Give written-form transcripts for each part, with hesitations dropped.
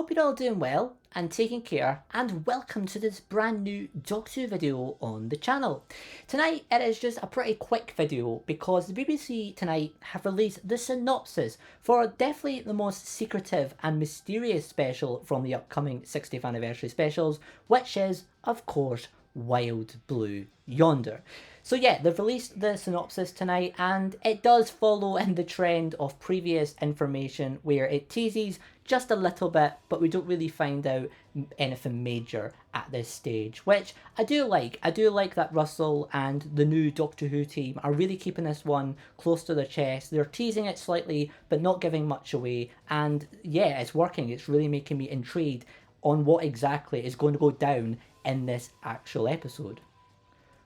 hope you're all doing well and taking care, and welcome to this brand new Doctor Who video on the channel. Tonight it is just a pretty quick video because the BBC tonight have released the synopsis for definitely the most secretive and mysterious special from the upcoming 60th anniversary specials, which is, of course, Wild Blue Yonder. So yeah, they've released the synopsis tonight, and it does follow in the trend of previous information where it teases just a little bit, but we don't really find out anything major at this stage, which I do like. I do like that Russell and the new Doctor Who team are really keeping this one close to their chest. They're teasing it slightly, but not giving much away, and yeah, it's working. It's really making me intrigued on what exactly is going to go down in this actual episode.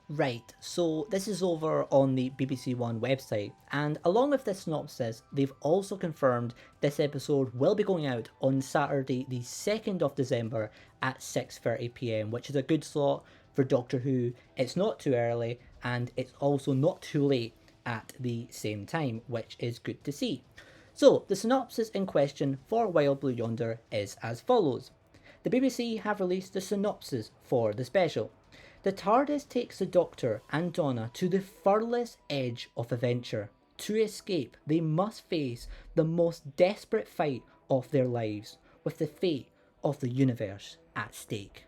Right, so this is over on the BBC One website, and along with this synopsis, they've also confirmed this episode will be going out on Saturday the 2nd of December at 6:30pm, which is a good slot for Doctor Who. It's not too early, and it's also not too late at the same time, which is good to see. So, the synopsis in question for Wild Blue Yonder is as follows. The BBC have released the synopsis for the special. The TARDIS takes the Doctor and Donna to the furthest edge of adventure. To escape, they must face the most desperate fight of their lives, with the fate of the universe at stake.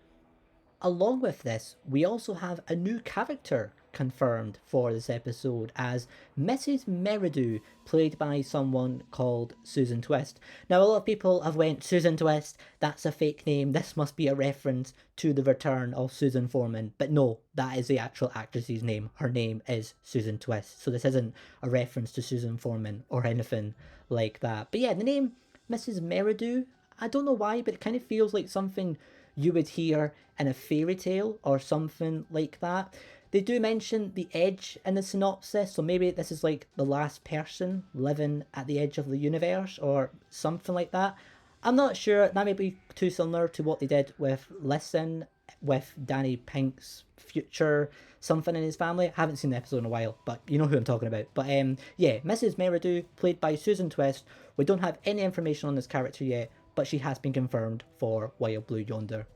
Along with this, we also have a new character confirmed for this episode as Mrs. Meridew, played by someone called Susan Twist. Now, a lot of people have went, Susan Twist, that's a fake name, this must be a reference to the return of Susan Foreman. But no, that is the actual actress's name. Her name is Susan Twist, so this isn't a reference to Susan Foreman or anything like that. But yeah, the name Mrs. Meridew, I don't know why, but it kind of feels like something you would hear in a fairy tale or something like that. They do mention the edge in the synopsis, so maybe this is like the last person living at the edge of the universe or something like that. I'm not sure. That may be too similar to what they did with Listen, with Danny Pink's future something in his family. I haven't seen the episode in a while, but you know who I'm talking about. But yeah, Mrs. Meridew, played by Susan Twist. We don't have any information on this character yet, but she has been confirmed for Wild Blue Yonder.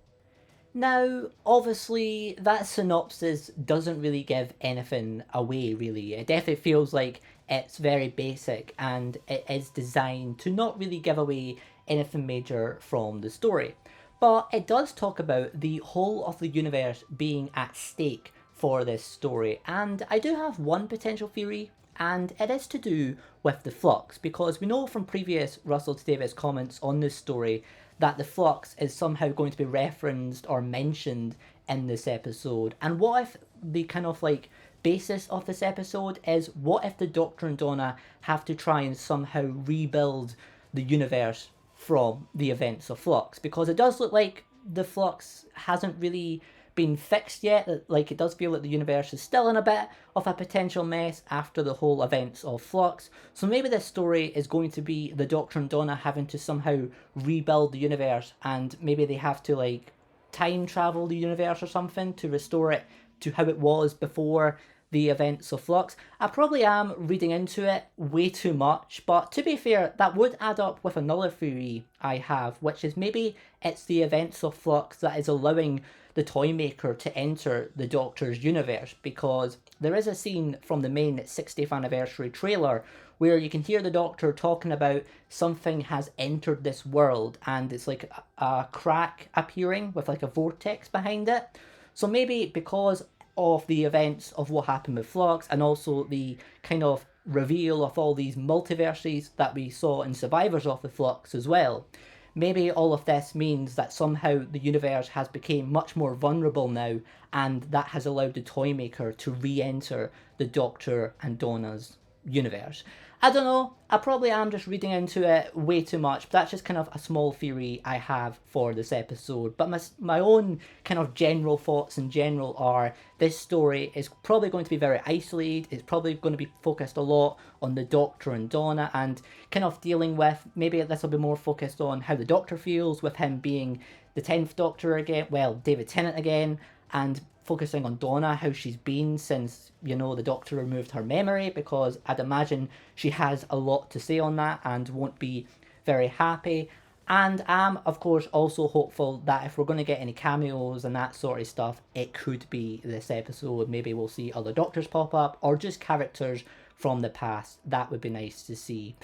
Now, obviously, that synopsis doesn't really give anything away, really. It definitely feels like it's very basic, and it is designed to not really give away anything major from the story. But it does talk about the whole of the universe being at stake for this story, and I do have one potential theory, and it is to do with the flux, because we know from previous Russell T Davies comments on this story that the flux is somehow going to be referenced or mentioned in this episode. And what if the kind of like basis of this episode is, what if the Doctor and Donna have to try and somehow rebuild the universe from the events of Flux? Because it does look like the Flux hasn't really been fixed yet. Like, it does feel like the universe is still in a bit of a potential mess after the whole events of Flux. So maybe this story is going to be the Doctor and Donna having to somehow rebuild the universe, and maybe they have to like time travel the universe or something to restore it to how it was before the events of Flux. I probably am reading into it way too much, but to be fair, that would add up with another theory I have, which is maybe it's the events of Flux that is allowing the Toymaker to enter the Doctor's universe, because there is a scene from the main 60th anniversary trailer where you can hear the Doctor talking about something has entered this world, and it's like a crack appearing with like a vortex behind it. So maybe because of the events of what happened with Flux, and also the kind of reveal of all these multiverses that we saw in Survivors of the Flux as well, maybe all of this means that somehow the universe has become much more vulnerable now, and that has allowed the Toymaker to re-enter the Doctor and Donna's universe. I don't know, I probably am just reading into it way too much, but that's just kind of a small theory I have for this episode. But my own kind of general thoughts in general are, this story is probably going to be very isolated. It's probably going to be focused a lot on the Doctor and Donna, and kind of dealing with, maybe this will be more focused on how the Doctor feels with him being the 10th Doctor again, well, David Tennant again, and focusing on Donna, how she's been since, you know, the Doctor removed her memory, because I'd imagine she has a lot to say on that and won't be very happy. And I'm, of course, also hopeful that if we're going to get any cameos and that sort of stuff, it could be this episode. Maybe we'll see other doctors pop up or just characters from the past. That would be nice to see.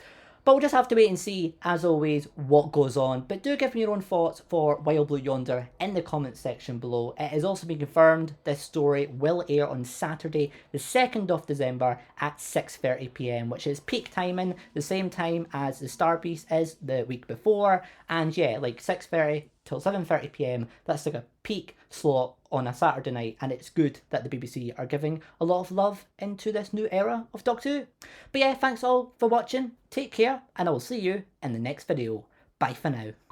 But we'll just have to wait and see, as always, what goes on. But do give me your own thoughts for Wild Blue Yonder in the comments section below. It has also been confirmed this story will air on Saturday, the 2nd of December at 6:30 p.m, which is peak timing, the same time as the Star Beast is the week before. And yeah, like 6:30 till 7:30 p.m, that's like a peak slot on a Saturday night, and it's good that the BBC are giving a lot of love into this new era of Doctor Who. But yeah, thanks all for watching, take care, and I will see you in the next video. Bye for now.